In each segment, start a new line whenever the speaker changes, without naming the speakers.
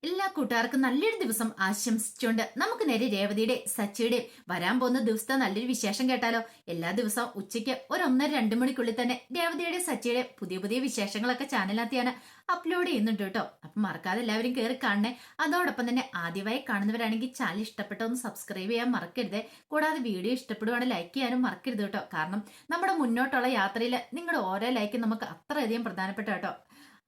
എല്ലാ കൂട്ടുകാർക്കും നല്ലൊരു ദിവസം ആശംസിച്ചുകൊണ്ട് നമുക്ക് നേരെ രേവതിയുടെ സച്ചിയുടെയും വരാൻ പോകുന്ന ദിവസത്തെ നല്ലൊരു വിശേഷം കേട്ടാലോ. എല്ലാ ദിവസവും ഉച്ചയ്ക്ക് 1-1:30 മണിക്കുള്ളിൽ തന്നെ രേവതിയുടെ സച്ചിയുടെ പുതിയ പുതിയ വിശേഷങ്ങളൊക്കെ ചാനലിനകത്താണ് അപ്ലോഡ് ചെയ്യുന്നുണ്ട് കേട്ടോ. അപ്പൊ മറക്കാതെ എല്ലാവരും കയറി കാണണേ. അതോടൊപ്പം തന്നെ ആദ്യമായി കാണുന്നവരാണെങ്കിൽ ചാനൽ ഇഷ്ടപ്പെട്ട ഒന്ന് സബ്സ്ക്രൈബ് ചെയ്യാൻ മറക്കരുത്. കൂടാതെ വീഡിയോ ഇഷ്ടപ്പെടുവാണെങ്കിൽ ലൈക്ക് ചെയ്യാനും മറക്കരുത് കേട്ടോ. കാരണം നമ്മുടെ മുന്നോട്ടുള്ള യാത്രയിൽ നിങ്ങളുടെ ഓരോ ലൈക്കും നമുക്ക് അത്രയധികം പ്രധാനപ്പെട്ട കേട്ടോ.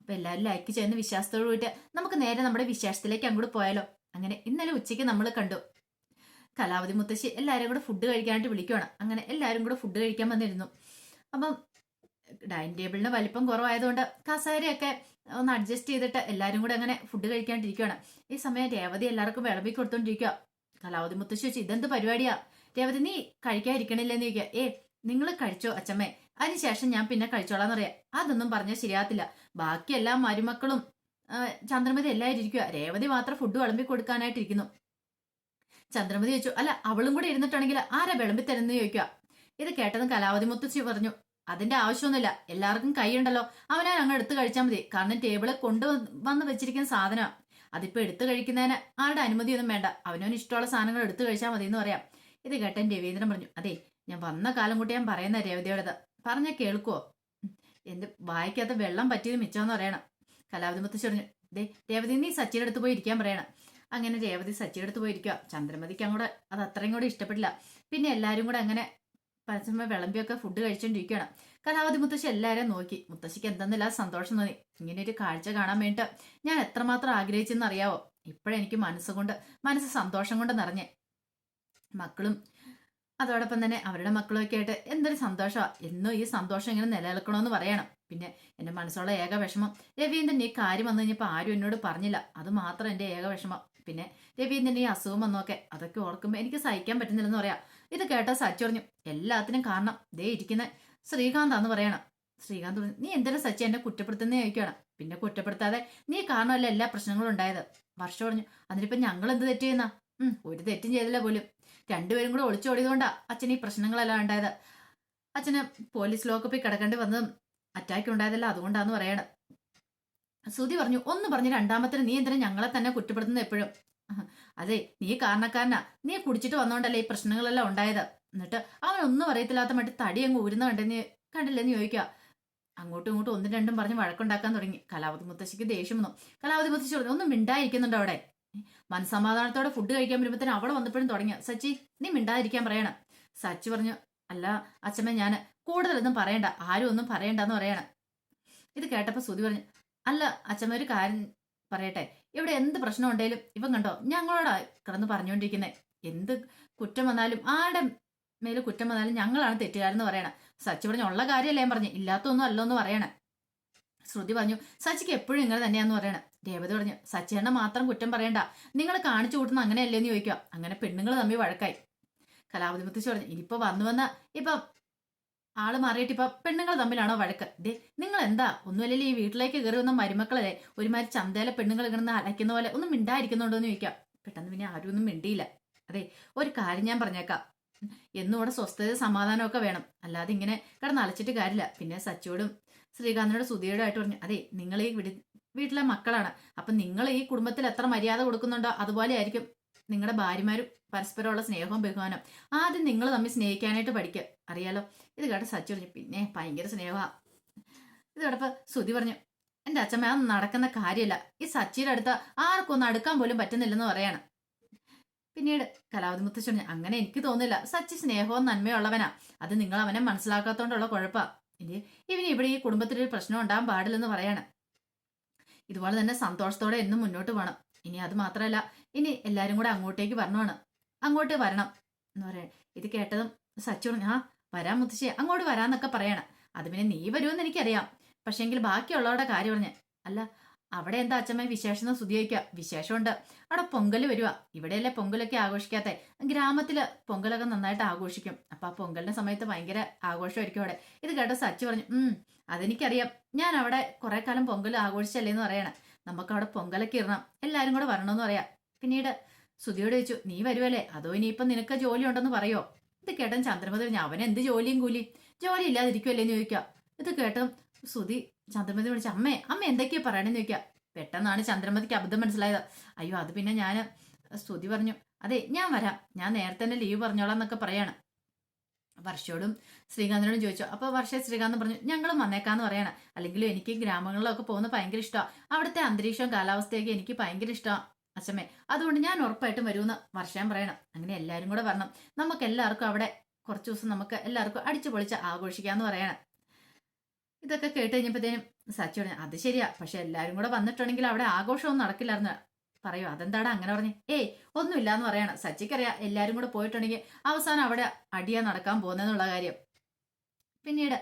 അപ്പൊ എല്ലാവരും ലൈക്ക് ചെയ്യുന്ന വിശ്വാസത്തോടു കൂടിയിട്ട് നമുക്ക് നേരെ നമ്മുടെ വിശേഷത്തിലേക്ക് അങ്ങോട്ട് പോയാലോ. അങ്ങനെ ഇന്നലെ ഉച്ചയ്ക്ക് നമ്മൾ കണ്ടു കലാവതി മുത്തശ്ശി എല്ലാവരും കൂടെ ഫുഡ് കഴിക്കാനായിട്ട് വിളിക്കുവാണ്. അങ്ങനെ എല്ലാവരും കൂടെ ഫുഡ് കഴിക്കാൻ വന്നിരുന്നു. അപ്പം ഡൈനിങ് ടേബിളിന് വലിപ്പം കുറവായതുകൊണ്ട് കസേരയൊക്കെ ഒന്ന് അഡ്ജസ്റ്റ് ചെയ്തിട്ട് എല്ലാവരും കൂടെ അങ്ങനെ ഫുഡ് കഴിക്കാണ്ടിരിക്കുകയാണ്. ഈ സമയം രേവതി എല്ലാവർക്കും വിളമ്പി കൊടുത്തോണ്ടിരിക്കുക. കലാവതി മുത്തശ്ശി വെച്ച് ഇതെന്ത് പരിപാടിയാ രേവതി, നീ കഴിക്കാതിരിക്കണില്ലെന്ന് ചോദിക്കുക. നിങ്ങൾ കഴിച്ചോ അച്ഛമ്മേ, അതിനുശേഷം ഞാൻ പിന്നെ കഴിച്ചോളാന്ന് പറയാം. അതൊന്നും പറഞ്ഞാൽ ശരിയാകത്തില്ല. ബാക്കിയെല്ലാം മരുമക്കളും ചന്ദ്രമതി എല്ലാവരും ഇരിക്കുക, രേവതി മാത്രം ഫുഡ് വിളമ്പി കൊടുക്കാനായിട്ടിരിക്കുന്നു. ചന്ദ്രമതി ചോദിച്ചു, അല്ല അവളും കൂടെ ഇരുന്നിട്ടുണ്ടെങ്കിൽ ആരാ വിളമ്പി തരുന്ന ചോദിക്കുക. ഇത് കേട്ടതും കലാവതി മുത്തശ്ശി പറഞ്ഞു, അതിന്റെ ആവശ്യമൊന്നുമില്ല, എല്ലാവർക്കും കൈയുണ്ടല്ലോ, അവനാ അങ്ങ് എടുത്ത് കഴിച്ചാൽ മതി. കാരണം ടേബിള് കൊണ്ടുവന്ന് വെച്ചിരിക്കുന്ന സാധനമാണ്, അതിപ്പോ എടുത്തു കഴിക്കുന്നതിന് ആരുടെ അനുമതിയൊന്നും വേണ്ട, അവനവന് ഇഷ്ടമുള്ള സാധനങ്ങൾ എടുത്തു കഴിച്ചാൽ മതി എന്ന് പറയാം. ഇത് കേട്ടൻ രവീന്ദ്രൻ പറഞ്ഞു, അതെ ഞാൻ വന്ന കാലം കൂട്ടി ഞാൻ പറയുന്ന രേവതിയോടത് പറഞ്ഞ കേൾക്കുവോ, എന്റെ വായിക്കാത്ത വെള്ളം പറ്റിയത് മിച്ചമെന്ന് പറയണം. കലാവതി മുത്തശ്ശി പറഞ്ഞു, ദേ രേവതി നീ സച്ചിയുടെ അടുത്ത് പോയി ഇരിക്കാൻ പറയണം. അങ്ങനെ രേവതി സച്ചിയുടെ അടുത്ത് പോയിരിക്കുക. ചന്ദ്രമതിക്ക് അങ്ങോട്ട് അത് അത്രയും കൂടെ ഇഷ്ടപ്പെട്ടില്ല. പിന്നെ എല്ലാവരും കൂടെ അങ്ങനെ പരസ്യമായി വിളമ്പിയൊക്കെ ഫുഡ് കഴിച്ചോണ്ടിരിക്കുകയാണ്. കലാവതി മുത്തശ്ശി എല്ലാവരെയും നോക്കി. മുത്തശ്ശിക്ക് എന്തെന്നില്ല സന്തോഷം തോന്നി. ഇങ്ങനെ ഒരു കാഴ്ച കാണാൻ വേണ്ടിട്ട് ഞാൻ എത്രമാത്രം ആഗ്രഹിച്ചെന്ന് അറിയാവോ. ഇപ്പോഴെനിക്ക് മനസ്സ് സന്തോഷം കൊണ്ട് നിറഞ്ഞേ. മക്കളും അതോടൊപ്പം തന്നെ അവരുടെ മക്കളൊക്കെ ആയിട്ട് എന്തൊരു സന്തോഷമാണ്. എന്നും ഈ സന്തോഷം ഇങ്ങനെ നിലനിൽക്കണമെന്ന് പറയണം. പിന്നെ എന്റെ മനസ്സുള്ള ഏക വിഷമം, രവീന്ദ്രൻ ഈ കാര്യം വന്നു കഴിഞ്ഞപ്പോൾ ആരും എന്നോട് പറഞ്ഞില്ല, അത് മാത്രം എന്റെ ഏക വിഷമം. പിന്നെ രവീന്ദ്രൻ ഈ അസുഖം വന്നൊക്കെ അതൊക്കെ ഓർക്കുമ്പോൾ എനിക്ക് സഹിക്കാൻ പറ്റുന്നില്ലെന്ന് പറയാം. ഇത് കേട്ട സച്ചി പറഞ്ഞു, എല്ലാത്തിനും കാരണം ദേ ഇരിക്കുന്ന ശ്രീകാന്താന്ന് പറയണം. ശ്രീകാന്ത് പറഞ്ഞു, നീ എന്തിനാ സച്ചി എന്നെ കുറ്റപ്പെടുത്തുന്ന ചോദിക്കണം. പിന്നെ കുറ്റപ്പെടുത്താതെ നീ കാരണമല്ല എല്ലാ പ്രശ്നങ്ങളും ഉണ്ടായത്. വർഷ പറഞ്ഞു, അതിനിപ്പോ ഞങ്ങൾ എന്ത് തെറ്റ് ചെയ്യുന്ന? ഒരു തെറ്റും ചെയ്തില്ല പോലും. രണ്ടുപേരും കൂടെ ഒളിച്ചോടിയതുകൊണ്ടാ അച്ഛൻ ഈ പ്രശ്നങ്ങളെല്ലാം ഉണ്ടായത്. അച്ഛന് പോലീസ് ലോക്കപ്പിൽ കിടക്കേണ്ടി വന്നതും അറ്റാക്ക് ഉണ്ടായതല്ല അതുകൊണ്ടാന്ന് പറയണം. ശ്രുതി പറഞ്ഞു, ഒന്ന് പറഞ്ഞു രണ്ടാമത്തിന് നീ എന്തിനാ ഞങ്ങളെ തന്നെ കുറ്റപ്പെടുത്തുന്നത് എപ്പോഴും? അതെ നീ കാരണക്കാരനാ, നീ കുടിച്ചിട്ട് വന്നോണ്ടല്ലേ ഈ പ്രശ്നങ്ങളെല്ലാം ഉണ്ടായത്. എന്നിട്ട് അവനൊന്നും അറിയത്തില്ലാത്ത മറ്റു തടി അങ്ങ് ഊരുന്ന കണ്ടില്ലെന്ന് ചോദിക്കുക. അങ്ങോട്ടും ഇങ്ങോട്ടും ഒന്നും രണ്ടും പറഞ്ഞ് വഴക്കുണ്ടാക്കാൻ തുടങ്ങി. കലാവതി മുത്തശ്ശിക്ക് ദേഷ്യം വന്നു. കലാവതി മുത്തശ്ശി പറഞ്ഞു, ഒന്നും മിണ്ടായിരിക്കുന്നുണ്ടോ അവിടെ? മനസമാധാനത്തോടെ ഫുഡ് കഴിക്കാൻ വരുമ്പോഴത്തേനും അവിടെ വന്നപ്പോഴും തുടങ്ങിയ, സച്ചി നീ മിണ്ടാതിരിക്കാൻ പറയണം. സച്ചി പറഞ്ഞു, അല്ല അച്ഛമ്മ ഞാൻ കൂടുതലൊന്നും പറയണ്ട, ആരും ഒന്നും പറയണ്ടെന്ന് പറയണം. ഇത് കേട്ടപ്പോ ശ്രുതി പറഞ്ഞു, അല്ല അച്ഛമ്മ ഒരു കാര്യം പറയട്ടെ, ഇവിടെ എന്ത് പ്രശ്നം ഉണ്ടെങ്കിലും ഇവൻ കണ്ടോ ഞങ്ങളോടാ കിടന്ന് പറഞ്ഞുകൊണ്ടിരിക്കുന്നത്. എന്ത് കുറ്റം വന്നാലും ആരുടെ മേല് കുറ്റം വന്നാലും ഞങ്ങളാണ് തെറ്റുകാരെന്ന് പറയണം. സച്ചി പറഞ്ഞു, ഉള്ള കാര്യമല്ലേ ഞാൻ പറഞ്ഞു, ഇല്ലാത്തൊന്നും അല്ലോന്ന് പറയണം. ശ്രുതി പറഞ്ഞു, സച്ചിക്ക് എപ്പോഴും ഇങ്ങനെ തന്നെയാന്ന് പറയണം. രേവതി പറഞ്ഞു, സച്ചിയെണ്ണ മാത്രം കുറ്റം പറയണ്ട, നിങ്ങൾ കാണിച്ചു കൂട്ടുന്ന അങ്ങനെയല്ലേന്ന് ചോദിക്കുക. അങ്ങനെ പെണ്ണുങ്ങൾ തമ്മിൽ വഴക്കായി. കലാവതി മുത്തശ്ശി പറഞ്ഞു, ഇനിയിപ്പോ വന്ന് ഇപ്പൊ ആള് മാറിയിട്ട് ഇപ്പൊ പെണ്ണുങ്ങൾ തമ്മിലാണോ വഴക്ക്? ദേ നിങ്ങൾ എന്താ ഒന്നുമല്ലല്ലോ ഈ വീട്ടിലേക്ക് കയറി വന്ന മരുമക്കളല്ലേ ഒരുമാതിരി ചന്തയിലെ പെണ്ണുങ്ങൾ ഇങ്ങനെ അലയ്ക്കുന്ന പോലെ ഒന്നും മിണ്ടായിരിക്കുന്നുണ്ടോ എന്ന് ചോദിക്കാം. പെട്ടെന്ന് പിന്നെ ആരും ഒന്നും മിണ്ടിയില്ല. അതെ ഒരു കാര്യം ഞാൻ പറഞ്ഞേക്കാം, എന്നും ഇവിടെ സ്വസ്ഥത സമാധാനമൊക്കെ വേണം, അല്ലാതെ ഇങ്ങനെ കിടന്ന് അലച്ചിട്ട് കാര്യമില്ല. പിന്നെ സച്ചിയോടും ശ്രീകാന്തിനോട് സുധിയോടും ആയിട്ട് പറഞ്ഞു, അതെ നിങ്ങൾ ഈ വീട്ടിലെ മക്കളാണ്, അപ്പൊ നിങ്ങൾ ഈ കുടുംബത്തിൽ എത്ര മര്യാദ കൊടുക്കുന്നുണ്ടോ അതുപോലെ ആയിരിക്കും നിങ്ങളുടെ ഭാര്യമാരും പരസ്പരമുള്ള സ്നേഹവും ബഹുമാനം. ആദ്യം നിങ്ങൾ തമ്മിൽ സ്നേഹിക്കാനായിട്ട് പഠിക്കുക, അറിയാലോ. ഇത് കേട്ട സച്ചി പറഞ്ഞു, പിന്നെ ഭയങ്കര സ്നേഹമാ. ഇത് കേട്ടപ്പോ സുധി പറഞ്ഞു, എന്റെ അച്ഛമ്മ അതൊന്നും നടക്കുന്ന കാര്യമല്ല, ഈ സച്ചിയുടെ അടുത്ത് ആർക്കും ഒന്ന് അടുക്കാൻ പോലും പറ്റുന്നില്ലെന്ന് പറയാണ്. പിന്നീട് കലാവതി മുത്തശ്ശി പറഞ്ഞു, അങ്ങനെ എനിക്ക് തോന്നില്ല, സച്ചി സ്നേഹവും നന്മയുള്ളവനാ, അത് നിങ്ങൾ അവനെ മനസ്സിലാക്കാത്തോണ്ടുള്ള കുഴപ്പാ. ഇനി ഇവന് ഇവിടെ ഈ കുടുംബത്തിലൊരു പ്രശ്നം ഉണ്ടാകാൻ പാടില്ലെന്ന് പറയാണ്. ഇതുപോലെ തന്നെ സന്തോഷത്തോടെ എന്നും മുന്നോട്ട് പോകണം. ഇനി അത് മാത്രമല്ല, ഇനി എല്ലാരും കൂടെ അങ്ങോട്ടേക്ക് അങ്ങോട്ട് വരണം എന്ന് പറയാം. ഇത് കേട്ടതും സച്ചി പറഞ്ഞു, ആ വരാൻ മുത്തശ്ശി, അങ്ങോട്ട് വരാന്നൊക്കെ പറയണം. അത് പിന്നെ നീ വരുമെന്ന് എനിക്കറിയാം, പക്ഷെങ്കിൽ ബാക്കിയുള്ളവരുടെ കാര്യം പറഞ്ഞ്, അല്ല അവിടെ എന്താ അച്ഛമ്മ വിശേഷം എന്ന് സ്തുതിക്കുക. വിശേഷമുണ്ട്, അവിടെ പൊങ്കൽ വരുക. ഇവിടെയല്ലേ പൊങ്കലൊക്കെ ആഘോഷിക്കാത്ത, ഗ്രാമത്തില് പൊങ്കലൊക്കെ നന്നായിട്ട് ആഘോഷിക്കും. അപ്പൊ ആ പൊങ്കലിന്റെ സമയത്ത് ഭയങ്കര ആഘോഷമായിരിക്കും അവിടെ. ഇത് കേട്ട സച്ചി പറഞ്ഞു, അതെനിക്കറിയാം, ഞാൻ അവിടെ കുറെ കാലം പൊങ്കൽ ആഘോഷിച്ചല്ലേന്ന് പറയണം. നമുക്ക് അവിടെ പൊങ്കലൊക്കെ ഇടണം, എല്ലാരും കൂടെ വരണമെന്ന് പറയാം. പിന്നീട് സുധിയോട് ചോദിച്ചു, നീ വരുവല്ലേ, അതോ ഇനിയിപ്പം നിനക്ക് ജോലി ഉണ്ടെന്ന് പറയോ? ഇത് കേട്ടൻ ചന്ദ്രമതി പറഞ്ഞു, അവൻ എന്ത് ജോലിയും കൂലിയും, ജോലി ഇല്ലാതിരിക്കുമല്ലേന്ന് ചോദിക്കുക. ഇത് കേട്ടും സുധി ചന്ദ്രമതി വിളിച്ച, അമ്മ എന്തൊക്കെയാ പറയണെന്ന് ചോദിക്കുക. പെട്ടെന്നാണ് ചന്ദ്രമതിക്ക് അബദ്ധം മനസ്സിലായത്. അയ്യോ അത് പിന്നെ ഞാൻ സ്തുതി പറഞ്ഞു, അതെ ഞാൻ വരാം, ഞാൻ നേരത്തെ തന്നെ ലീവ് പറഞ്ഞോളാം എന്നൊക്കെ പറയാണ്. വർഷയോടും ശ്രീകാന്തിനോടും ചോദിച്ചു. അപ്പോൾ വർഷ ശ്രീകാന്ത് പറഞ്ഞു ഞങ്ങളും വന്നേക്കാന്ന് പറയണം. അല്ലെങ്കിലും എനിക്ക് ഗ്രാമങ്ങളിലൊക്കെ പോകുന്നത് ഭയങ്കര ഇഷ്ടമാണ്. അവിടുത്തെ അന്തരീക്ഷവും കാലാവസ്ഥയൊക്കെ എനിക്ക് ഭയങ്കര ഇഷ്ടമാണ് അച്ഛമ്മേ. അതുകൊണ്ട് ഞാൻ ഉറപ്പായിട്ടും വരുമെന്ന് വർഷം പറയണം. അങ്ങനെ എല്ലാവരും കൂടെ വരണം, നമുക്ക് എല്ലാവർക്കും അവിടെ കുറച്ച് ദിവസം നമുക്ക് എല്ലാവർക്കും അടിച്ചു പൊളിച്ച് ആഘോഷിക്കാന്ന് പറയണം. ഇതൊക്കെ കേട്ട് കഴിഞ്ഞപ്പോഴത്തേനും സച്ചി പറഞ്ഞു അത് ശരിയാ, പക്ഷെ എല്ലാവരും കൂടെ വന്നിട്ടുണ്ടെങ്കിൽ അവിടെ ആഘോഷമൊന്നും നടക്കില്ലായിരുന്നു. പറയൂ അതെന്താടാ അങ്ങനെ പറഞ്ഞു. ഏയ് ഒന്നുമില്ലാന്ന് പറയണം. സച്ചിക്കറിയാം എല്ലാരും കൂടെ പോയിട്ടുണ്ടെങ്കിൽ അവസാനം അവിടെ അടിയാ നടക്കാൻ പോകുന്നതെന്നുള്ള കാര്യം. പിന്നീട്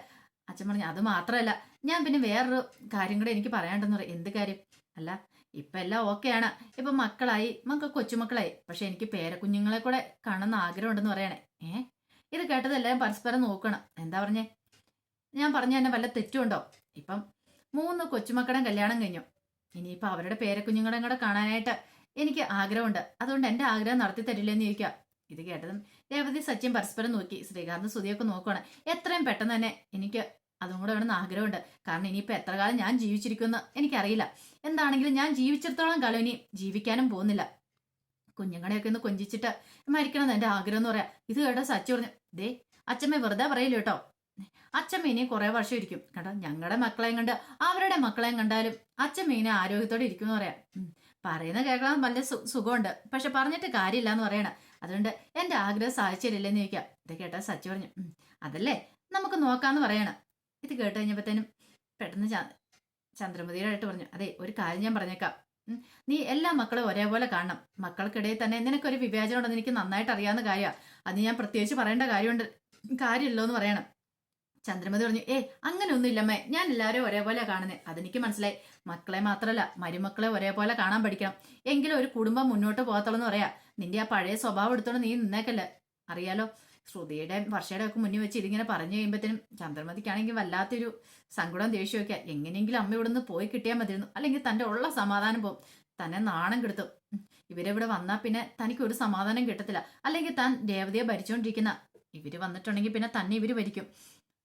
അച്ഛൻ പറഞ്ഞു അത് മാത്രമല്ല, ഞാൻ പിന്നെ വേറൊരു കാര്യം കൂടെ എനിക്ക് പറയാണ്ടെന്ന് പറയും. എന്ത് കാര്യം? അല്ല ഇപ്പൊ എല്ലാം ഓക്കെയാണ്, ഇപ്പൊ മക്കളായി, കൊച്ചുമക്കളായി, പക്ഷെ എനിക്ക് പേരക്കുഞ്ഞുങ്ങളെ കൂടെ കാണുന്ന ആഗ്രഹം ഉണ്ടെന്ന് പറയണേ. ഇത് കേട്ടത് എല്ലാവരും പരസ്പരം നോക്കണം. എന്താ പറഞ്ഞേ? ഞാൻ പറഞ്ഞ തന്നെ വല്ല തെറ്റുണ്ടോ? ഇപ്പം 3 കൊച്ചുമക്കളുടെ കല്യാണം കഴിഞ്ഞു, ഇനിയിപ്പോൾ അവരുടെ പേരക്കുഞ്ഞുങ്ങളെ കൂടെ കാണാനായിട്ട് എനിക്ക് ആഗ്രഹമുണ്ട്. അതുകൊണ്ട് എൻ്റെ ആഗ്രഹം നടത്തി തരില്ലെന്ന് ചോദിക്കുക. ഇത് കേട്ടതും രേവതി സച്ചിൻ പരസ്പരം നോക്കി. ശ്രീകാന്ത് സുധിയൊക്കെ നോക്കുകയാണ്. എത്രയും പെട്ടെന്ന് തന്നെ എനിക്ക് അതും കൂടെ വേണമെന്ന് ആഗ്രഹമുണ്ട്. കാരണം ഇനിയിപ്പോൾ എത്ര കാലം ഞാൻ ജീവിച്ചിരിക്കുമെന്ന് എനിക്കറിയില്ല. എന്താണെങ്കിലും ഞാൻ ജീവിച്ചിടത്തോളം കാലം ഇനി ജീവിക്കാനും പോകുന്നില്ല. കുഞ്ഞുങ്ങളെയൊക്കെ ഒന്ന് കൊഞ്ചിച്ചിട്ട് മരിക്കണം എന്ന് എൻ്റെ ആഗ്രഹം എന്ന് പറയാം. ഇത് കേട്ടോ സച്ചി പറഞ്ഞു, ദേ അച്ഛമ്മ വെറുതെ പറയില്ല കേട്ടോ, അച്ഛമ്മ ഇനി കുറെ വർഷം ഇരിക്കും കേട്ടോ. ഞങ്ങളുടെ മക്കളെയും കണ്ട് അവരുടെ മക്കളെയും കണ്ടാലും അച്ഛമ്മ ഇനി ആരോഗ്യത്തോടെ ഇരിക്കും എന്ന് പറയാം. പറയുന്ന കേൾക്കാൻ നല്ല സുഖമുണ്ട്, പക്ഷെ പറഞ്ഞിട്ട് കാര്യമില്ല എന്ന് പറയണം. അതുകൊണ്ട് എൻ്റെ ആഗ്രഹം സാധിച്ചില്ലെന്ന് ചോദിക്കാം. ഇത് കേട്ടാ സച്ചി പറഞ്ഞു, അതല്ലേ നമുക്ക് നോക്കാന്ന് പറയണം. ഇത് കേട്ട് കഴിഞ്ഞപ്പോഴത്തേനും പെട്ടെന്ന് ചന്ദ്രമതിയുടെ പറഞ്ഞു, അതെ ഒരു കാര്യം ഞാൻ പറഞ്ഞേക്കാം, നീ എല്ലാ മക്കളും ഒരേപോലെ കാണണം. മക്കൾക്കിടയിൽ തന്നെ നിനക്കൊരു വിവേചനം ഉണ്ടെന്ന് എനിക്ക് നന്നായിട്ട് അറിയാവുന്ന കാര്യമാണ്. അത് ഞാൻ പ്രത്യേകിച്ച് പറയേണ്ട കാര്യമില്ലോ എന്ന് പറയണം. ചന്ദ്രമതി പറഞ്ഞു, അങ്ങനെ ഒന്നുമില്ലമ്മേ, ഞാൻ എല്ലാവരും ഒരേപോലെ കാണുന്നത്. അതെനിക്ക് മനസ്സിലായി. മക്കളെ മാത്രമല്ല മരുമക്കളെ ഒരേപോലെ കാണാൻ പഠിക്കണം, എങ്കിലും ഒരു കുടുംബം മുന്നോട്ട് പോകത്തുള്ളൂ എന്ന് പറയാ. നിന്റെ ആ പഴയ സ്വഭാവം എടുത്തോണ്ട് നീ നിന്നേക്കല്ലേ. അറിയാലോ ശ്രുതിയുടെ വർഷയുടെ ഒക്കെ മുന്നിൽ വെച്ച് ഇതിങ്ങനെ പറഞ്ഞു കഴിയുമ്പോഴത്തേനും ചന്ദ്രമതിക്കാണെങ്കിൽ വല്ലാത്തൊരു സങ്കടം ദേഷ്യമൊക്കെ. എങ്ങനെയെങ്കിലും അമ്മ ഇവിടെ നിന്ന് പോയി കിട്ടിയാൽ മതിയിരുന്നു, അല്ലെങ്കിൽ തൻ്റെ ഉള്ള സമാധാനം പോകും. തന്നെ നാണം കെടുത്തും. ഇവരെവിടെ വന്നാൽ പിന്നെ തനിക്ക് ഒരു സമാധാനം കിട്ടത്തില്ല. അല്ലെങ്കിൽ താൻ രേവതിയെ ഭരിച്ചുകൊണ്ടിരിക്കുന്ന ഇവര് വന്നിട്ടുണ്ടെങ്കിൽ പിന്നെ തന്നെ ഇവര് ഭരിക്കും.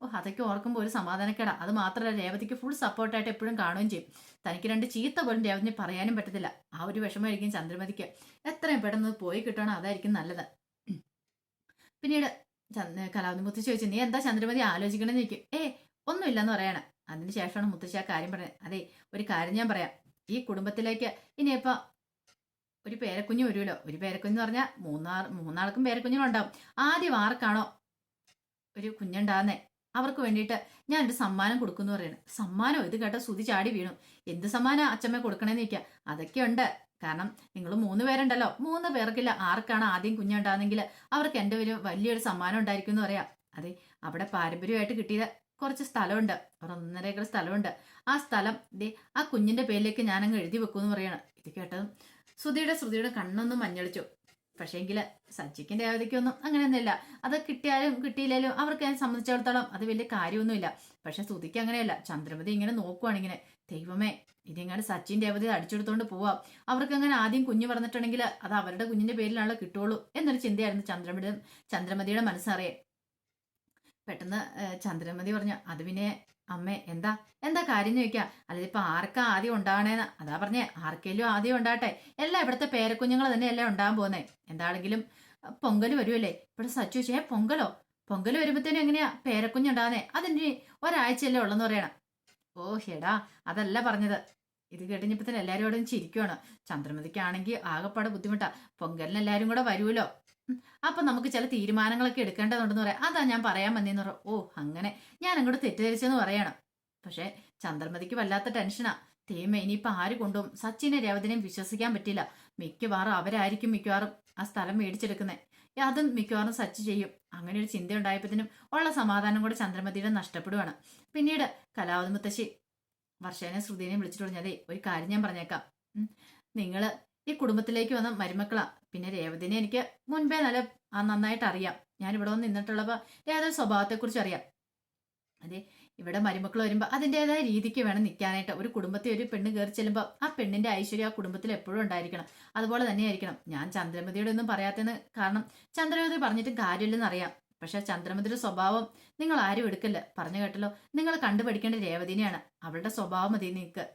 അതൊക്കെ ഓർക്കുമ്പോൾ ഒരു സമാധാനക്കേടാ. അത് മാത്രമല്ല രേവതിക്ക് ഫുൾ സപ്പോർട്ടായിട്ട് എപ്പോഴും കാണുകയും ചെയ്യും. തനിക്ക് 2 ചീത്ത പോലും രേവതിനെ പറയാനും പറ്റത്തില്ല. ആ ഒരു വിഷമമായിരിക്കും ചന്ദ്രമതിക്ക്. എത്രയും പെട്ടെന്ന് പോയി കിട്ടണം, അതായിരിക്കും നല്ലത്. പിന്നീട് കലാവതി മുത്തശ്ശി ചോദിച്ചു, നീ എന്താ ചന്ദ്രമതി ആലോചിക്കണമെന്ന് ചോദിക്കും. ഒന്നുമില്ലെന്ന് പറയണം. അതിനുശേഷമാണ് മുത്തശ്ശി ആ കാര്യം പറയുന്നത്. അതെ ഒരു കാര്യം ഞാൻ പറയാം, ഈ കുടുംബത്തിലേക്ക് ഇനിയിപ്പോ ഒരു പേരക്കുഞ്ഞ് വരുമല്ലോ. ഒരു പേരക്കുഞ്ഞെന്ന് പറഞ്ഞാൽ മൂന്നാൾക്കും പേരക്കുഞ്ഞുങ്ങളുണ്ടാവും. ആദ്യം ആർക്കാണോ ഒരു കുഞ്ഞുണ്ടാകുന്നേ അവർക്ക് വേണ്ടിയിട്ട് ഞാൻ ഒരു സമ്മാനം കൊടുക്കുന്നു പറയണം. സമ്മാനോ? ഇത് കേട്ടോ സുതി ചാടി വീണു. എന്ത് സമ്മാനം അച്ഛമ്മ കൊടുക്കണേന്ന് ചോദിക്കുക. അതൊക്കെ ഉണ്ട്, കാരണം നിങ്ങൾ 3 പേരുണ്ടല്ലോ, 3 പേർക്കില്ല ആർക്കാണ് ആദ്യം കുഞ്ഞുണ്ടാകുന്നെങ്കിൽ അവർക്ക് എൻ്റെ ഒരു വലിയൊരു സമ്മാനം ഉണ്ടായിരിക്കും എന്ന് പറയാം. അതെ അവിടെ പാരമ്പര്യമായിട്ട് കിട്ടിയ കുറച്ച് സ്ഥലമുണ്ട്, 1.5 ഏക്കർ സ്ഥലമുണ്ട്. ആ സ്ഥലം ആ കുഞ്ഞിന്റെ പേരിലേക്ക് ഞാനങ്ങ് എഴുതി വെക്കുമെന്ന് പറയണം. ഇത് കേട്ടതും ശ്രുതിയുടെ കണ്ണൊന്നും മഞ്ഞളിച്ചു. പക്ഷേങ്കിൽ സച്ചിക്കും രേവതിക്കൊന്നും അങ്ങനെയൊന്നുമില്ല. അത് കിട്ടിയാലും കിട്ടിയില്ലേലും അവർക്ക് അതിനെ സംബന്ധിച്ചിടത്തോളം അത് വലിയ കാര്യമൊന്നുമില്ല. പക്ഷെ ശ്രുതിക്ക് അങ്ങനെയല്ല. ചന്ദ്രമതി ഇങ്ങനെ നോക്കുവാണിങ്ങനെ, ദൈവമേ ഇതെങ്ങനെ സച്ചിൻ രേവതി അടിച്ചെടുത്തോണ്ട് പോവാം, അവർക്ക് അങ്ങനെ ആദ്യം കുഞ്ഞ് പറഞ്ഞിട്ടുണ്ടെങ്കിൽ അത് അവരുടെ കുഞ്ഞിന്റെ പേരിലാണല്ലോ കിട്ടുള്ളൂ എന്നൊരു ചിന്തയായിരുന്നു ചന്ദ്രമതിയുടെ മനസ്സറിയേ. പെട്ടെന്ന് ചന്ദ്രമതി പറഞ്ഞു, അത് പിന്നെ അമ്മേ എന്താ കാര്യം ചോദിക്കുക. അതിലിപ്പോ ആർക്കാ ആദ്യം ഉണ്ടാവണേന്ന് അതാ പറഞ്ഞേ, ആർക്കെങ്കിലും ആദ്യം ഉണ്ടാട്ടെ. എല്ലാം ഇവിടുത്തെ പേരക്കുഞ്ഞുങ്ങൾ തന്നെയല്ലേ ഉണ്ടാകാൻ പോകുന്നേ. എന്താണെങ്കിലും പൊങ്കൽ വരുമല്ലേ. ഇവിടെ സച്ചു ചോദിച്ചേ പൊങ്കൽ വരുമ്പോഴത്തേനും എങ്ങനെയാ പേരക്കുഞ്ഞുണ്ടാകുന്നേ? അതിന് ഒരാഴ്ചയല്ലേ ഉള്ളെന്ന് പറയണം. ഹെടാ അതല്ല പറഞ്ഞത്. ഇത് കേട്ടിഞ്ഞപ്പത്തിന് എല്ലാവരും ചിരിക്കുവാണ്. ചന്ദ്രമതിക്കാണെങ്കിൽ ആകെപ്പാടെ ബുദ്ധിമുട്ടാ. പൊങ്കലിന് എല്ലാവരും കൂടെ വരുമല്ലോ, അപ്പൊ നമുക്ക് ചില തീരുമാനങ്ങളൊക്കെ എടുക്കേണ്ടതുണ്ടെന്ന് പറയാം. അതാ ഞാൻ പറയാൻ വന്നേന്ന് പറയാം. അങ്ങനെ ഞാൻ അങ്ങോട്ട് തെറ്റിദ്ധരിച്ചെന്ന് പറയണം. പക്ഷെ ചന്ദ്രമതിക്ക് വല്ലാത്ത ടെൻഷനാ. തേമ ഇനിയിപ്പൊ ആര് കൊണ്ടുപോകും? സച്ചിനെ രേവതിനെയും വിശ്വസിക്കാൻ പറ്റില്ല. മിക്കവാറും അവരായിരിക്കും ആ സ്ഥലം മേടിച്ചെടുക്കുന്നത്. അതും മിക്കവാറും സച്ചി ചെയ്യും. അങ്ങനെ ഒരു ചിന്ത ഉണ്ടായപ്പോഴത്തേനും ഉള്ള സമാധാനം കൂടെ ചന്ദ്രമതിയുടെ നഷ്ടപ്പെടുവാണ്. പിന്നീട് കലാവതി മുത്തശ്ശി വർഷേനെ ശ്രുതിനെയും വിളിച്ചിട്ട് പറഞ്ഞാൽ, ഒരു കാര്യം ഞാൻ പറഞ്ഞേക്കാം, നിങ്ങള് ഈ കുടുംബത്തിലേക്ക് വന്ന മരുമക്കളാ. പിന്നെ രേവതിനെ എനിക്ക് മുൻപേ നന്നായിട്ട് അറിയാം. ഞാൻ ഇവിടെ വന്ന് നിന്നിട്ടുള്ളപ്പോൾ ഏതൊരു സ്വഭാവത്തെക്കുറിച്ച് അറിയാം. അതെ ഇവിടെ മരുമക്കൾ വരുമ്പോൾ അതിൻ്റെതായ രീതിക്ക് വേണം നിൽക്കാനായിട്ട്. ഒരു കുടുംബത്തിൽ ഒരു പെണ്ണ് കയറി ചെല്ലുമ്പോൾ ആ പെണ്ണിന്റെ ഐശ്വര്യം ആ കുടുംബത്തിൽ എപ്പോഴും ഉണ്ടായിരിക്കണം. അതുപോലെ തന്നെയായിരിക്കണം. ഞാൻ ചന്ദ്രമതിയോട് ഒന്നും പറയാത്തതിന് കാരണം ചന്ദ്രമതി പറഞ്ഞിട്ടും കാര്യമില്ലെന്ന് അറിയാം. പക്ഷെ ചന്ദ്രമതിയുടെ സ്വഭാവം നിങ്ങൾ ആരും എടുക്കല്ല. പറഞ്ഞു കേട്ടല്ലോ, നിങ്ങൾ കണ്ടുപഠിക്കേണ്ട രേവതിനെയാണ്. അവളുടെ സ്വഭാവം മതി നിങ്ങൾക്ക്.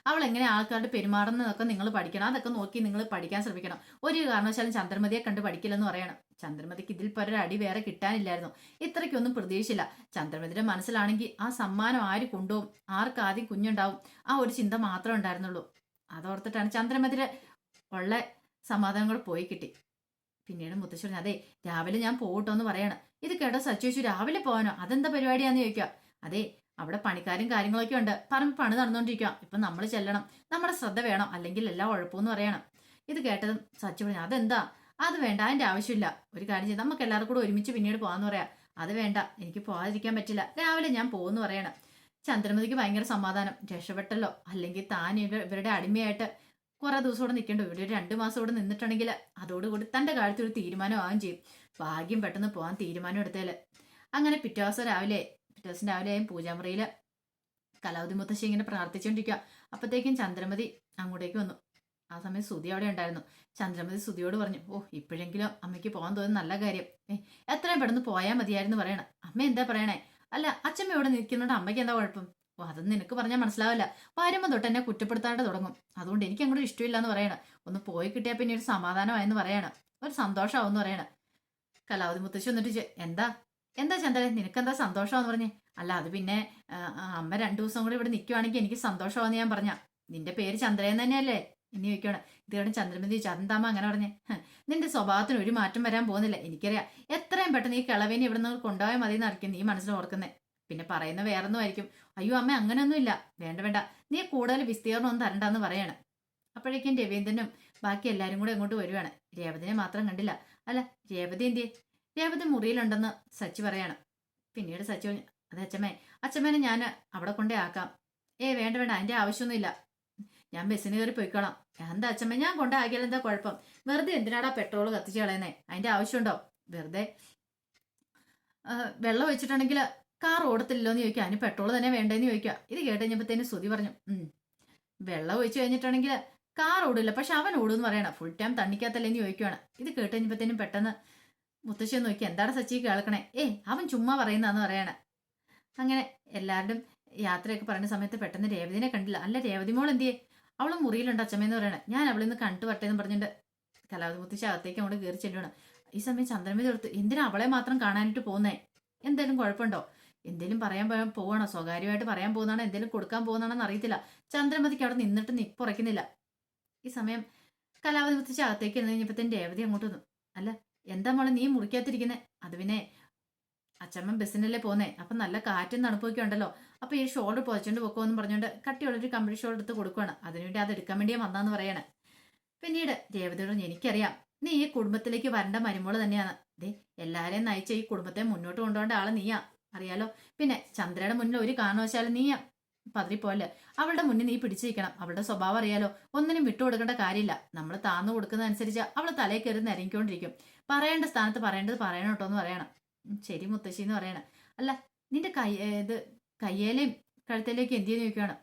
അവൾ എങ്ങനെ ആൾക്കാരുടെ പെരുമാറുന്നതൊക്കെ നിങ്ങൾ പഠിക്കണം. അതൊക്കെ നോക്കി നിങ്ങൾ പഠിക്കാൻ ശ്രമിക്കണം. ഒരു കാരണവശാലും ചന്ദ്രമതിയെ കണ്ട് പഠിക്കില്ലെന്ന് പറയണം. ചന്ദ്രമതിക്ക് ഇതിൽ പരം അടി വേറെ കിട്ടാനില്ലായിരുന്നു. ഇത്രയ്ക്കൊന്നും പ്രതീക്ഷിച്ചില്ല. ചന്ദ്രമതിയുടെ മനസ്സിലാണെങ്കിൽ ആ സമ്മാനം ആര് കൊണ്ടുപോകും, ആർക്ക് ആദ്യം കുഞ്ഞുണ്ടാവും, ആ ഒരു ചിന്ത മാത്രമേ ഉണ്ടായിരുന്നുള്ളൂ. അതോർത്തിട്ടാണ് ചന്ദ്രമതിയുടെ ഉള്ള സമാധാനം കൂടെ പോയി കിട്ടി. പിന്നീട് മുത്തശ്ശി പറഞ്ഞു, അതെ രാവിലെ ഞാൻ പോകട്ടോ എന്ന് പറയണം. ഇത് കേട്ടോ സച്ചു ചോദിച്ചു, രാവിലെ പോകാനോ, അതെന്താ പരിപാടിയാന്ന് ചോദിക്കുക. അതെ അവിടെ പണിക്കാരും കാര്യങ്ങളൊക്കെ ഉണ്ട്, പറമ്പ് പണി നടന്നുകൊണ്ടിരിക്കുക, ഇപ്പൊ നമ്മൾ ചെല്ലണം, നമ്മുടെ ശ്രദ്ധ വേണം, അല്ലെങ്കിൽ എല്ലാം ഉഴപ്പെന്ന് പറയണം. ഇത് കേട്ടതും സച്ചു പറഞ്ഞു, അതെന്താ, അത് വേണ്ട, അതിന്റെ ആവശ്യമില്ല. ഒരു കാര്യം ചെയ്ത് നമുക്ക് എല്ലാവർക്കും കൂടെ ഒരുമിച്ച് പിന്നീട് പോകാന്ന് പറയാം. അത് വേണ്ട, എനിക്ക് പോകാതിരിക്കാൻ പറ്റില്ല, രാവിലെ ഞാൻ പോകുന്നു പറയണം. ചന്ദ്രമതിക്ക് ഭയങ്കര സമാധാനം, രക്ഷപ്പെട്ടല്ലോ. അല്ലെങ്കിൽ താൻ ഇവരുടെ അടിമയായിട്ട് കുറെ ദിവസം കൂടെ നിൽക്കണ്ടോ, ഇവിടെ ഒരു 2 മാസം കൂടെ നിന്നിട്ടുണ്ടെങ്കിൽ അതോടുകൂടി തന്റെ കാര്യത്തിൽ ഒരു തീരുമാനം ആവുകയും ചെയ്യും. ഭാഗ്യം പെട്ടെന്ന് പോകാൻ തീരുമാനം എടുത്തേല്. അങ്ങനെ പിറ്റേ ദിവസം രാവിലെ ആയും പൂജാമുറിയില് കലാവതി മുത്തശ്ശി ഇങ്ങനെ പ്രാർത്ഥിച്ചുകൊണ്ടിരിക്കുക. അപ്പത്തേക്കും ചന്ദ്രമതി അങ്ങോട്ടേക്ക് വന്നു. ആ സമയം സുധി അവിടെ ഉണ്ടായിരുന്നു. ചന്ദ്രമതി സുധിയോട് പറഞ്ഞു, ഓ ഇപ്പോഴെങ്കിലും അമ്മയ്ക്ക് പോകാൻ തോന്നുന്നു, നല്ല കാര്യം, എത്രയും പെട്ടെന്ന് പോയാൽ മതിയായിരുന്നു പറയണം. അമ്മ എന്താ പറയണേ, അല്ല അച്ഛമ്മ ഇവിടെ നിൽക്കുന്നുണ്ട്, അമ്മയ്ക്ക് എന്താ കുഴപ്പം? ഓ അതൊന്നും നിനക്ക് പറഞ്ഞാൽ മനസ്സിലാവില്ല, വരുമ്പോൾ തൊട്ട് എന്നെ കുറ്റപ്പെടുത്താണ്ട് തുടങ്ങും, അതുകൊണ്ട് എനിക്ക് അങ്ങോട്ട് ഇഷ്ടമില്ല എന്ന് പറയണം. ഒന്ന് പോയി കിട്ടിയാൽ പിന്നെ ഒരു സമാധാനമായെന്ന് പറയണം, ഒരു സന്തോഷമാവെന്ന് പറയണം. കലാവതി മുത്തശ്ശി വന്നിട്ട് എന്താ എന്താ ചന്ദ്രൻ, നിനക്കെന്താ സന്തോഷമാന്ന് പറഞ്ഞേ? അല്ല അത് പിന്നെ അമ്മ 2 ദിവസം കൂടി ഇവിടെ നിൽക്കുവാണെങ്കിൽ എനിക്ക് സന്തോഷമാവെന്ന് ഞാൻ പറഞ്ഞ. നിന്റെ പേര് ചന്ദ്രൻ തന്നെയല്ലേ ഇനി ചോദിക്കണം. ഇത് കേട്ടോ ചന്ദ്രമതി ചോദിച്ചു, അതെന്താമ്മ അങ്ങനെ പറഞ്ഞേ? നിന്റെ സ്വഭാവത്തിന് ഒരു മാറ്റം വരാൻ പോകുന്നില്ല, എനിക്കറിയാം. എത്രയും പെട്ടെന്ന് ഈ കിളവിനെ ഇവിടെ നിന്ന് കൊണ്ടുപോയാൽ മതി എന്നായിരിക്കും നീ മനസ്സിൽ ഓർക്കുന്നേ. പിന്നെ പറയുന്ന വേറൊന്നും ആയിരിക്കും. അയ്യോ അമ്മ അങ്ങനെയൊന്നുമില്ല, വേണ്ട വേണ്ട, നീ കൂടുതൽ വിസ്തീർണം ഒന്നും തരണ്ടെന്ന് പറയണം. അപ്പോഴേക്കും രവീന്ദ്രനും ബാക്കി എല്ലാരും കൂടെ അങ്ങോട്ട് വരുവാണ്. രേവതിനെ മാത്രം കണ്ടില്ല. അല്ല രേവതി എന്തിയെ? രേവതി മുറിയിലുണ്ടെന്ന് സച്ചി പറയാണ്. പിന്നീട് സച്ചി പറഞ്ഞു, അതെ അച്ഛമ്മേനെ ഞാൻ അവിടെ കൊണ്ടേ ആക്കാം. വേണ്ട വേണ്ട, അതിന്റെ ആവശ്യമൊന്നുമില്ല, ഞാൻ ബസ്സിന് കയറി പോയിക്കോളാം. എന്താ അച്ഛമ്മ, ഞാൻ കൊണ്ടേ ആക്കിയാൽ എന്താ കുഴപ്പം? വെറുതെ എന്തിനാടാ പെട്രോൾ കത്തിച്ച് കളയുന്നേ, അതിന്റെ ആവശ്യമുണ്ടോ? വെറുതെ വെള്ളം ഒഴിച്ചിട്ടുണ്ടെങ്കിൽ കാർ ഓടത്തില്ലല്ലോ എന്ന് ചോദിക്കുക, അതിന് പെട്രോൾ തന്നെ വേണ്ടേന്ന് ചോദിക്കുക. ഇത് കേട്ട് കഴിഞ്ഞപ്പോഴത്തേനും ശ്രുതി പറഞ്ഞു, വെള്ളം ഒഴിച്ചു കഴിഞ്ഞിട്ടുണ്ടെങ്കിൽ കാർ ഓടില്ല, പക്ഷെ അവൻ ഓടുമെന്ന് പറയണം, ഫുൾ ടൈം തണ്ണിക്കാത്തല്ലേന്ന് ചോദിക്കുവാണ്. ഇത് കേട്ട് കഴിഞ്ഞപ്പോഴത്തേനും പെട്ടെന്ന് മുത്തശ്ശി നോക്കി, എന്താണ് സച്ചി കേൾക്കണേ? അവൻ ചുമ്മാ പറയുന്നതെന്ന് പറയണേ. അങ്ങനെ എല്ലാവരും യാത്രയൊക്കെ പറയുന്ന സമയത്ത് പെട്ടെന്ന് രേവതിനെ കണ്ടില്ല. അല്ല രേവതി മോൾ എന്തിയെ? അവൾ മുറിയിലുണ്ട് അച്ഛമ്മയെന്ന് പറയണേ. ഞാൻ അവളിൽ നിന്ന് കണ്ടു വട്ടേന്ന് പറഞ്ഞിട്ട് കലാവതി മുത്തശ്ശി അകത്തേക്ക് അങ്ങോട്ട് കയറി ചെല്ലുവാണ്. ഈ സമയം ചന്ദ്രമതി എടുത്ത്, എന്തിനാ അവളെ മാത്രം കാണാനായിട്ട് പോകുന്നേ? എന്തേലും കുഴപ്പമുണ്ടോ? എന്തേലും പറയാൻ പോവാണോ? സ്വകാര്യമായിട്ട് പറയാൻ പോകുന്നതാണോ, എന്തേലും കൊടുക്കാൻ പോകുന്നതാണെന്ന് അറിയത്തില്ല. ചന്ദ്രമതിക്ക് അവിടെ നിന്നിട്ട് നിപ്പുറയ്ക്കുന്നില്ല. ഈ സമയം കലാവതി മുത്തശ്ശി അകത്തേക്ക് എന്ന് കഴിഞ്ഞപ്പോഴത്തേന് രേവതി അങ്ങോട്ട് വന്നു. അല്ല എന്താ മോളെ നീ മുറിക്കാത്തിരിക്കുന്നേ? അത് പിന്നെ അച്ഛമ്മ ബസ്സിനല്ലേ പോന്നേ, അപ്പൊ നല്ല കാറ്റും തണുപ്പൊക്കെ ഉണ്ടല്ലോ, അപ്പൊ ഈ ഷോൾഡർ പൊതിച്ചോണ്ട് പൊക്കോന്ന് പറഞ്ഞോണ്ട് കട്ടിയുള്ളൊരു കമ്പിളി ഷോൾ എടുത്ത് കൊടുക്കുകയാണ്. അതിനുവേണ്ടി അത് എടുക്കാൻ വേണ്ടിയാ വന്നാന്ന് പറയണേ. പിന്നീട് രേവതി പറഞ്ഞു, എനിക്കറിയാം നീ ഈ കുടുംബത്തിലേക്ക് വരേണ്ട മരുമോള് തന്നെയാണ്. എല്ലാരെയും നയിച്ച ഈ കുടുംബത്തെ മുന്നോട്ട് കൊണ്ടുപോകേണ്ട ആള് നീയാ, അറിയാലോ. പിന്നെ ചന്ദ്രയുടെ മുന്നിൽ ഒരു കാരണവശാലും നീ പതിരിപ്പോലെ അവളുടെ മുന്നിൽ നീ പിടിച്ചിരിക്കണം. അവളുടെ സ്വഭാവം അറിയാലോ, ഒന്നിനും വിട്ടുകൊടുക്കേണ്ട കാര്യമില്ല. നമ്മൾ താന്നു കൊടുക്കുന്നതനുസരിച്ച് അവള് തലയിൽ കയറി നിരങ്ങിക്കൊണ്ടിരിക്കും. പറയേണ്ട സ്ഥാനത്ത് പറയേണ്ടത് പറയണം കേട്ടോ എന്ന് പറയണം. ശരി മുത്തശ്ശി എന്ന് പറയണം. അല്ല നിന്റെ കയ്യേലേയും കഴുത്തേലേക്ക് എന്തിയെന്ന് ചോദിക്കുകയാണ്.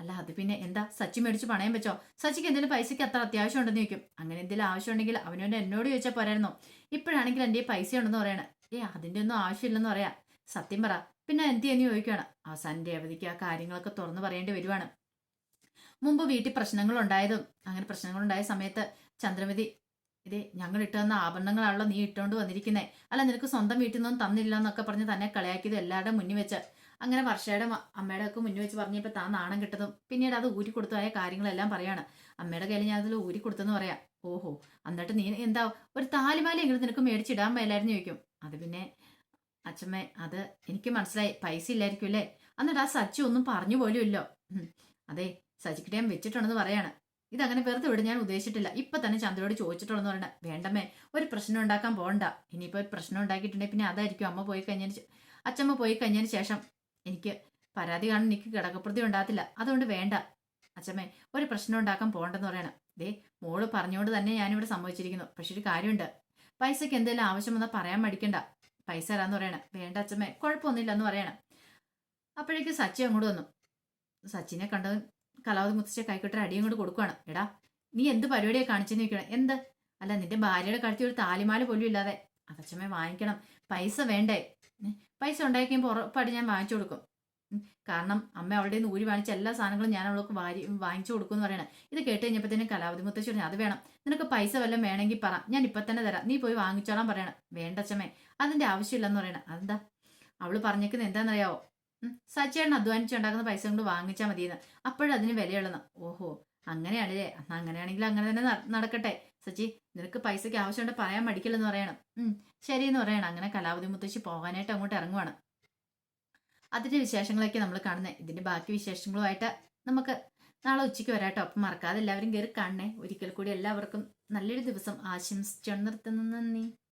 അല്ല അത് പിന്നെ എന്താ, സച്ചി മേടിച്ച് പണയം വെച്ചോ? സച്ചിക്ക് എന്തെങ്കിലും പൈസയ്ക്ക് അത്ര അത്യാവശ്യം ഉണ്ടെന്ന് ചോദിക്കും. അങ്ങനെ എന്തെങ്കിലും ആവശ്യം ഉണ്ടെങ്കിൽ അവനോട് എന്നോട് ചോദിച്ചാൽ പോരായിരുന്നോ? ഇപ്പോഴാണെങ്കിൽ എൻ്റെ പൈസ ഉണ്ടെന്ന് പറയണേ. അതിന്റെ ഒന്നും ആവശ്യമില്ലെന്ന് പറയാ. സത്യം പറ, പിന്നെ എന്തിയെന്ന് ചോദിക്കുകയാണ്. അവസാനം രേവതിക്ക് ആ കാര്യങ്ങളൊക്കെ തുറന്നു പറയേണ്ടി വരുവാണ്. മുമ്പ് വീട്ടിൽ പ്രശ്നങ്ങൾ ഉണ്ടായതും അങ്ങനെ പ്രശ്നങ്ങൾ ഉണ്ടായ സമയത്ത് ചന്ദ്രമതി, ഞങ്ങൾ ഇട്ട് തന്ന ആഭരണങ്ങളാണല്ലോ നീ ഇട്ടുകൊണ്ട് വന്നിരിക്കുന്നേ, അല്ല നിനക്ക് സ്വന്തം വീട്ടിൽ നിന്നും തന്നില്ല എന്നൊക്കെ പറഞ്ഞ് തന്നെ കളിയാക്കിയത് എല്ലാവരുടെ മുന്നിൽ വെച്ച്. അങ്ങനെ വർഷയുടെ അമ്മയുടെ ഒക്കെ മുന്നിൽ വെച്ച് പറഞ്ഞപ്പോൾ താൻ നാണം കിട്ടതും പിന്നീട് അത് ഊരി കൊടുത്തതായ കാര്യങ്ങളെല്ലാം പറയാണ്. അമ്മയുടെ കയ്യിൽ ഞാൻ അതിൽ ഊരി കൊടുത്തെന്ന് പറയാം. ഓഹോ, എന്നിട്ട് നീ എന്താ ഒരു താലിമാല എങ്കിലും നിനക്ക് മേടിച്ചിടാൻ മേലായിരുന്നു ചോദിക്കും. അത് പിന്നെ അച്ഛമ്മേ, അത് എനിക്ക് മനസ്സിലായി, പൈസ ഇല്ലായിരിക്കും അല്ലേ? എന്നിട്ട് ആ സച്ചി ഒന്നും പറഞ്ഞു പോലും ഇല്ലോ. അതെ സച്ചിക്കിട്ട് ഞാൻ വെച്ചിട്ടുണ്ടെന്ന് പറയാണ്. ഇതങ്ങനെ വെറുതെ വിട്, ഞാൻ ഉദ്ദേശിച്ചിട്ടില്ല. ഇപ്പൊ തന്നെ ചന്ദ്രയോട് ചോദിച്ചിട്ടുള്ളെന്ന് പറയണ. വേണ്ടമ്മേ, ഒരു പ്രശ്നം ഉണ്ടാക്കാൻ പോകണ്ട. ഇനിയിപ്പോ ഒരു പ്രശ്നം ഉണ്ടാക്കിയിട്ടുണ്ടെങ്കിൽ പിന്നെ അതായിരിക്കും അച്ഛമ്മ പോയി കഴിഞ്ഞതിന് ശേഷം എനിക്ക് പരാതി കാണാൻ എനിക്ക് കിടക്കപ്രതി ഉണ്ടാകത്തില്ല. അതുകൊണ്ട് വേണ്ട അച്ഛമ്മേ, ഒരു പ്രശ്നം ഉണ്ടാക്കാൻ പോകണ്ടെന്ന് പറയണം. മോള് പറഞ്ഞുകൊണ്ട് തന്നെ ഞാനിവിടെ സംഭവിച്ചിരിക്കുന്നു. പക്ഷെ ഒരു കാര്യമുണ്ട്, പൈസക്ക് എന്തെങ്കിലും ആവശ്യം വന്നാൽ പറയാൻ മടിക്കണ്ട, പൈസ തരാന്ന് പറയണം. വേണ്ട അച്ഛമ്മേ, കുഴപ്പമൊന്നുമില്ല എന്ന് പറയണം. അപ്പോഴേക്കും സച്ചി അങ്ങോട്ട് വന്നു. സച്ചിനെ കണ്ടത് കലാവതി മുത്തശ്ശിയെ കൈക്കൊട്ടൊരു അടിയും കൊണ്ട് കൊടുക്കുകയാണ്. എടാ നീ എന്ത് പരിപാടിയെ കാണിച്ചെന്ന് ചോദിക്കണം. എന്ത്? അല്ല നിന്റെ ഭാര്യയുടെ കഴുത്തിൽ ഒരു താലിമാല പോലും ഇല്ലാതെ. അതച്ഛമ്മേ വാങ്ങിക്കണം, പൈസ വേണ്ടേ? പൈസ ഉണ്ടാക്കിയപ്പോൾ ഉറപ്പായിട്ട് ഞാൻ വാങ്ങിച്ചു കൊടുക്കും. കാരണം അമ്മ അവളുടെ നിന്ന് ഊരി വാങ്ങിച്ച എല്ലാ സാധനങ്ങളും ഞാൻ അവൾക്ക് വാങ്ങിച്ചു കൊടുക്കുമെന്ന് പറയണം. ഇത് കേട്ട് കഴിഞ്ഞപ്പോഴത്തേനും കലാവതി മുത്തശ്ശി പറഞ്ഞു, അത് വേണം, നിനക്ക് പൈസ വല്ലതും വേണമെങ്കിൽ പറ, ഞാൻ ഇപ്പൊ തന്നെ തരാം, നീ പോയി വാങ്ങിച്ചോളാൻ പറയണം. വേണ്ടച്ചമ്മേ, അതിന്റെ ആവശ്യമില്ലെന്ന് പറയണം. അതെന്താ? അവള് പറഞ്ഞേക്കുന്നത് എന്താണെന്നറിയാവോ? സച്ചേട്ടൻ അധ്വാനിച്ചുണ്ടാക്കുന്ന പൈസ കൊണ്ട് വാങ്ങിച്ചാൽ മതിയെന്ന്, അപ്പോഴതിന് വിലയുള്ളെന്ന്. ഓഹോ, അങ്ങനെയാണല്ലേ, അങ്ങനെയാണെങ്കിൽ അങ്ങനെ തന്നെ നടക്കട്ടെ. സച്ചി, നിനക്ക് പൈസയ്ക്ക് ആവശ്യമുണ്ട് പറയാൻ മടിക്കില്ലെന്ന് പറയണം. ശരിയെന്ന് പറയണം. അങ്ങനെ കലാവതി മുത്തശ്ശി പോകാനായിട്ട് അങ്ങോട്ട് ഇറങ്ങുവാണ്. അതിന്റെ വിശേഷങ്ങളൊക്കെ നമ്മൾ കാണുന്നത്. ഇതിന്റെ ബാക്കി വിശേഷങ്ങളുമായിട്ട് നമുക്ക് നാളെ ഉച്ചയ്ക്ക് വരാട്ടോ. അപ്പം മറക്കാതെ എല്ലാവരും കയറി കാണണേ. ഒരിക്കൽ കൂടി എല്ലാവർക്കും നല്ലൊരു ദിവസം ആശംസിച്ചു നിർത്തുന്നു. നന്ദി.